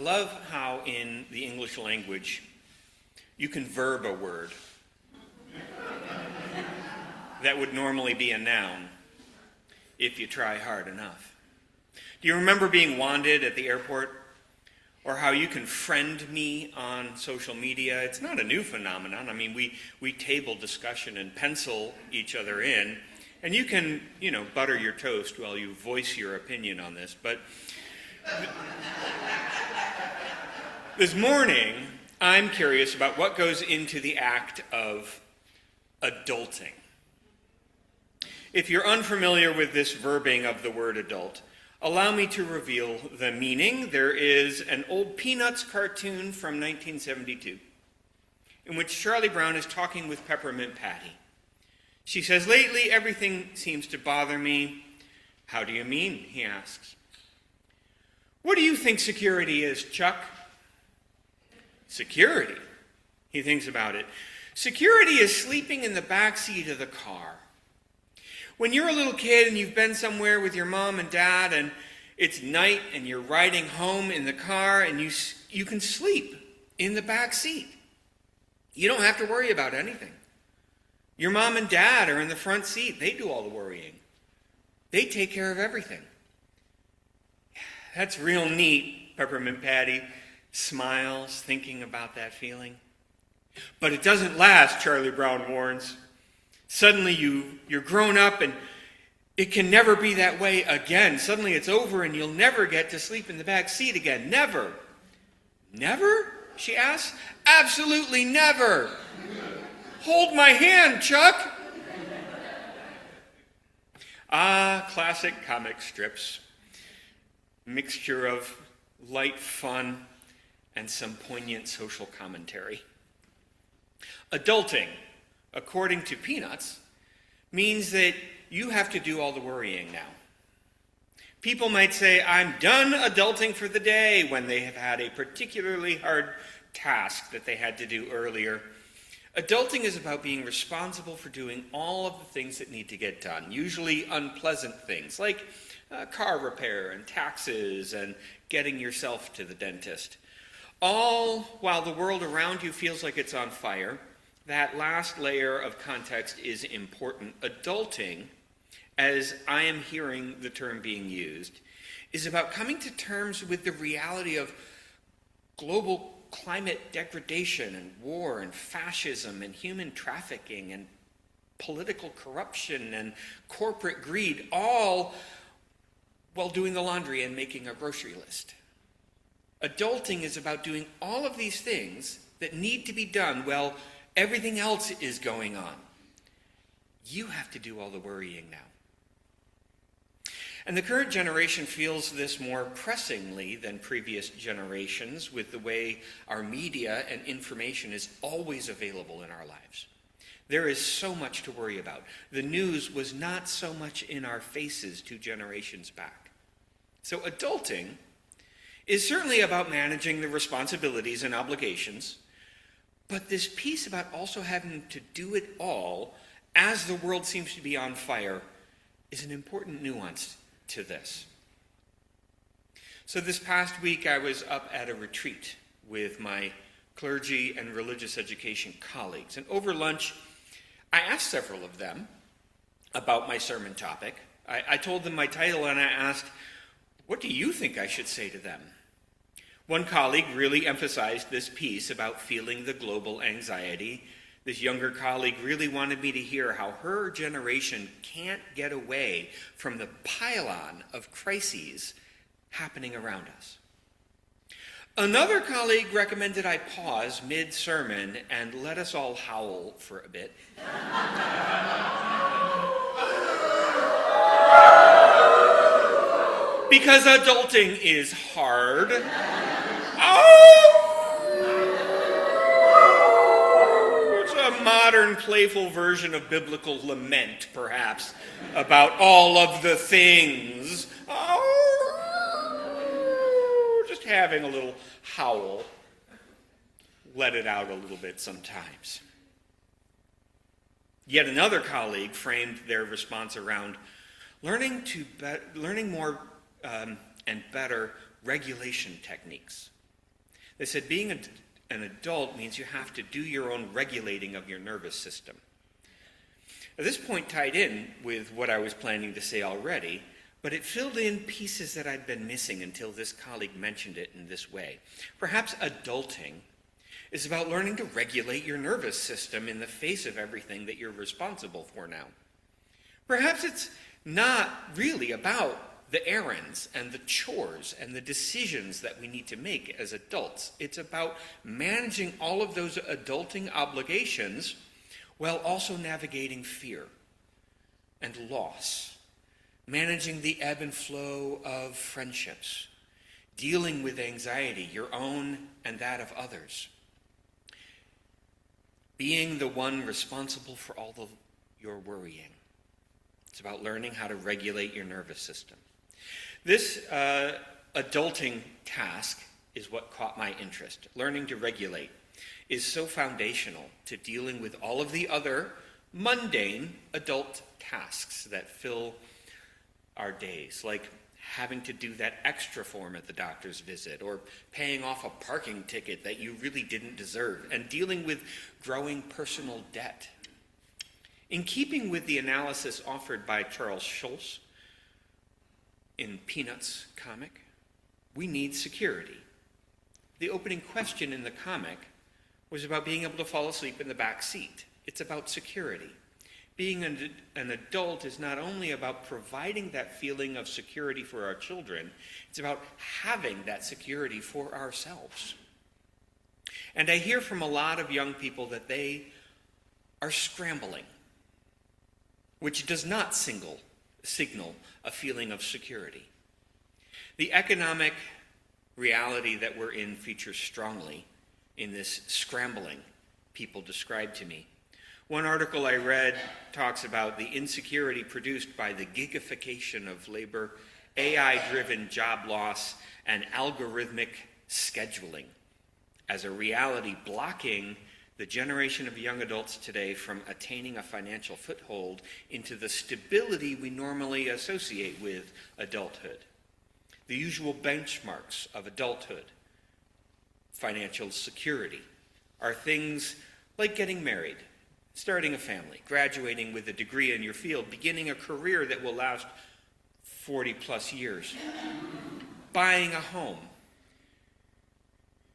I love how in the English language you can verb a word that would normally be a noun if you try hard enough. Do you remember being wanded at the airport? Or how you can friend me on social media? It's not a new phenomenon. I mean, we table discussion and pencil each other in, and you can, butter your toast while you voice your opinion on this. But this morning, I'm curious about what goes into the act of adulting. If you're unfamiliar with this verbing of the word adult, allow me to reveal the meaning. There is an old Peanuts cartoon from 1972 in which Charlie Brown is talking with Peppermint Patty. She says, "Lately, everything seems to bother me." "How do you mean?" he asks. "What do you think security is, Chuck?" "Security?" He thinks about it. "Security is sleeping in the back seat of the car. When you're a little kid and you've been somewhere with your mom and dad and it's night and you're riding home in the car and you can sleep in the back seat. You don't have to worry about anything. Your mom and dad are in the front seat. They do all the worrying. They take care of everything." "That's real neat," Peppermint Patty smiles, thinking about that feeling. "But it doesn't last," Charlie Brown warns. "Suddenly you're grown up and it can never be that way again. Suddenly it's over and you'll never get to sleep in the back seat again. Never." "Never?" she asks. "Absolutely never. Hold my hand, Chuck." Classic comic strips. Mixture of light fun and some poignant social commentary. Adulting, according to Peanuts, means that you have to do all the worrying now. People might say, "I'm done adulting for the day," when they have had a particularly hard task that they had to do earlier. Adulting is about being responsible for doing all of the things that need to get done, usually unpleasant things like car repair and taxes and getting yourself to the dentist. All while the world around you feels like it's on fire. That last layer of context is important. Adulting, as I am hearing the term being used, is about coming to terms with the reality of global climate degradation and war and fascism and human trafficking and political corruption and corporate greed, all while doing the laundry and making a grocery list. Adulting is about doing all of these things that need to be done while everything else is going on. You have to do all the worrying now. And the current generation feels this more pressingly than previous generations with the way our media and information is always available in our lives. There is so much to worry about. The news was not so much in our faces 2 generations back. So adulting is certainly about managing the responsibilities and obligations, but this piece about also having to do it all as the world seems to be on fire is an important nuance to this. So this past week I was up at a retreat with my clergy and religious education colleagues, and over lunch I asked several of them about my sermon topic. I told them my title and I asked, "What do you think I should say to them?" One colleague really emphasized this piece about feeling the global anxiety. This younger colleague really wanted me to hear how her generation can't get away from the pile-on of crises happening around us. Another colleague recommended I pause mid-sermon and let us all howl for a bit. Because adulting is hard. It's a modern, playful version of biblical lament, perhaps, about all of the things. Just having a little howl. Let it out a little bit sometimes. Yet another colleague framed their response around learning more and better regulation techniques They said being an adult means you have to do your own regulating of your nervous system. Now, this point tied in with what I was planning to say already, but it filled in pieces that I'd been missing until this colleague mentioned it in this way. Perhaps adulting is about learning to regulate your nervous system in the face of everything that you're responsible for now. Perhaps it's not really about the errands and the chores and the decisions that we need to make as adults. It's about managing all of those adulting obligations while also navigating fear and loss, managing the ebb and flow of friendships, dealing with anxiety, your own and that of others, being the one responsible for all of your worrying. It's about learning how to regulate your nervous system. This adulting task is what caught my interest. Learning to regulate is so foundational to dealing with all of the other mundane adult tasks that fill our days, like having to do that extra form at the doctor's visit, or paying off a parking ticket that you really didn't deserve, and dealing with growing personal debt. In keeping with the analysis offered by Charles Schulz in Peanuts comic, we need security. The opening question in the comic was about being able to fall asleep in the back seat. It's about security. Being an adult is not only about providing that feeling of security for our children, it's about having that security for ourselves. And I hear from a lot of young people that they are scrambling, which does not signal a feeling of security. The economic reality that we're in features strongly in this scrambling people describe to me. One article I read talks about the insecurity produced by the gigification of labor, AI-driven job loss, and algorithmic scheduling as a reality blocking the generation of young adults today from attaining a financial foothold into the stability we normally associate with adulthood. The usual benchmarks of adulthood, financial security, are things like getting married, starting a family, graduating with a degree in your field, beginning a career that will last 40 plus years, buying a home.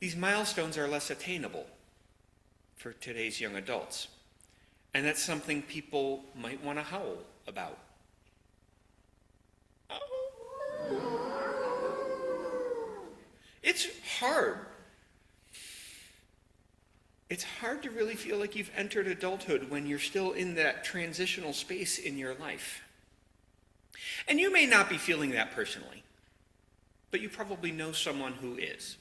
These milestones are less attainable for today's young adults. And that's something people might want to howl about. It's hard. It's hard to really feel like you've entered adulthood when you're still in that transitional space in your life. And you may not be feeling that personally, but you probably know someone who is.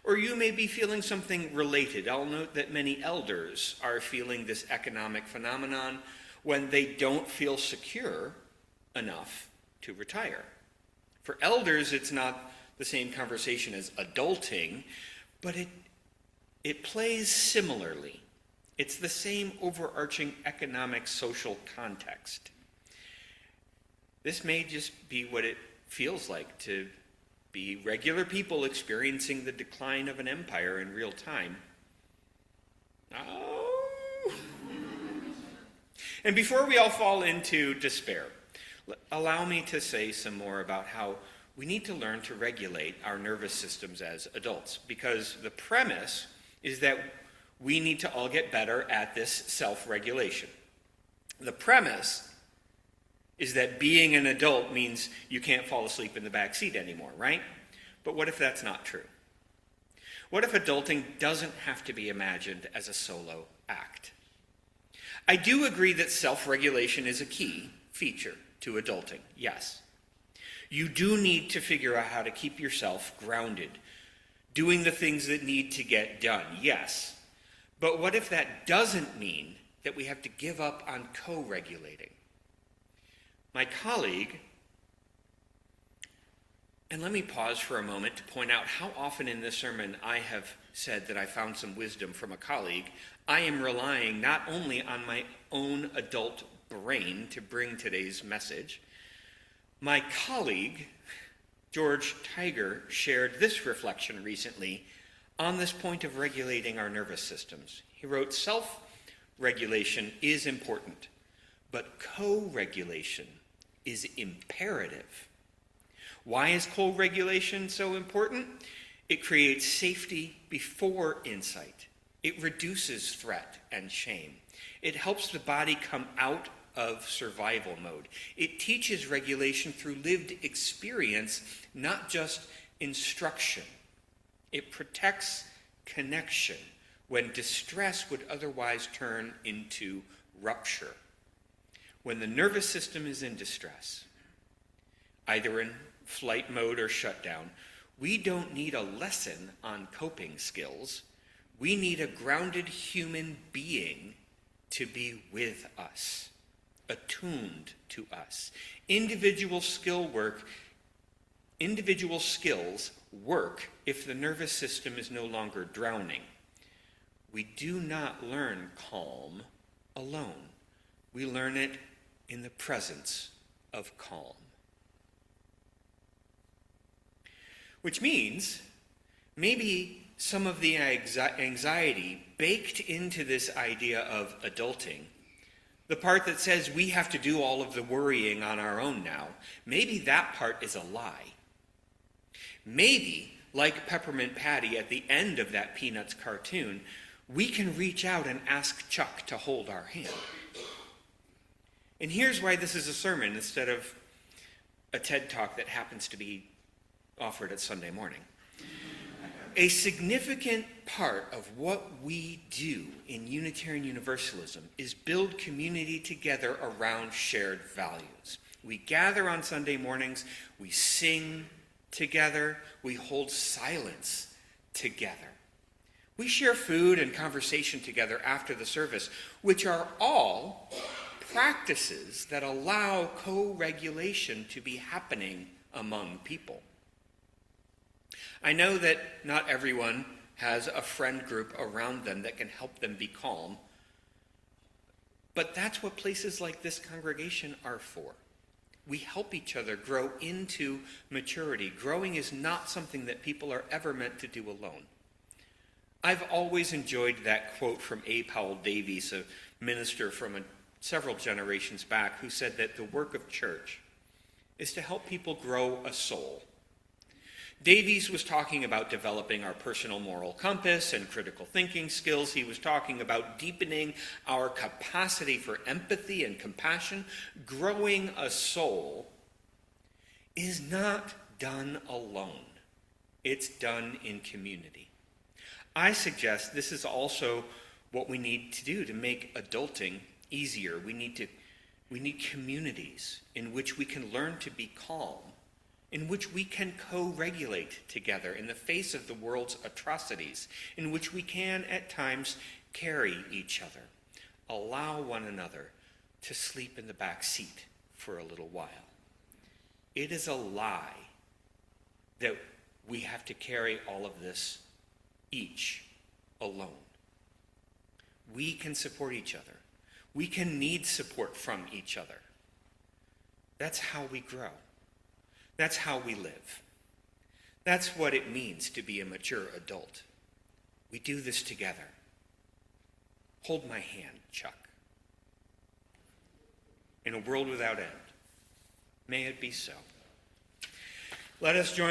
Or you may be feeling something related. I'll note that many elders are feeling this economic phenomenon when they don't feel secure enough to retire. For elders, it's not the same conversation as adulting, but it plays similarly. It's the same overarching economic social context. This may just be what it feels like to be regular people experiencing the decline of an empire in real time. Oh. And before we all fall into despair, allow me to say some more about how we need to learn to regulate our nervous systems as adults, because the premise is that we need to all get better at this self-regulation. The premise is that being an adult means you can't fall asleep in the back seat anymore, right? But what if that's not true? What if adulting doesn't have to be imagined as a solo act? I do agree that self-regulation is a key feature to adulting, yes. You do need to figure out how to keep yourself grounded, doing the things that need to get done, yes. But what if that doesn't mean that we have to give up on co-regulating? My colleague, and let me pause for a moment to point out how often in this sermon I have said that I found some wisdom from a colleague. I am relying not only on my own adult brain to bring today's message. My colleague, George Tiger, shared this reflection recently on this point of regulating our nervous systems. He wrote, "Self-regulation is important, but co-regulation is imperative." Why is co-regulation so important? It creates safety before insight. It reduces threat and shame. It helps the body come out of survival mode. It teaches regulation through lived experience, not just instruction. It protects connection when distress would otherwise turn into rupture. When the nervous system is in distress, either in flight mode or shutdown, we don't need a lesson on coping skills. We need a grounded human being to be with us, attuned to us. Individual skills work if the nervous system is no longer drowning. We do not learn calm alone. We learn it in the presence of calm. Which means maybe some of the anxiety baked into this idea of adulting, the part that says we have to do all of the worrying on our own now, maybe that part is a lie. Maybe, like Peppermint Patty at the end of that Peanuts cartoon, we can reach out and ask Chuck to hold our hand. And here's why this is a sermon instead of a TED Talk that happens to be offered at Sunday morning. A significant part of what we do in Unitarian Universalism is build community together around shared values. We gather on Sunday mornings, we sing together, we hold silence together. We share food and conversation together after the service, which are all practices that allow co-regulation to be happening among people. I know that not everyone has a friend group around them that can help them be calm, but that's what places like this congregation are for. We help each other grow into maturity. Growing is not something that people are ever meant to do alone. I've always enjoyed that quote from A. Powell Davies, a minister from several generations back, who said that the work of church is to help people grow a soul. Davies was talking about developing our personal moral compass and critical thinking skills. He was talking about deepening our capacity for empathy and compassion. Growing a soul is not done alone. It's done in community. I suggest this is also what we need to do to make adulting easier. We need communities in which we can learn to be calm, in which we can co-regulate together in the face of the world's atrocities, in which we can at times carry each other, allow one another to sleep in the back seat for a little while. It is a lie that we have to carry all of this each alone. We can support each other. We can need support from each other. That's how we grow. That's how we live. That's what it means to be a mature adult. We do this together. Hold my hand, Chuck. In a world without end, may it be so. Let us join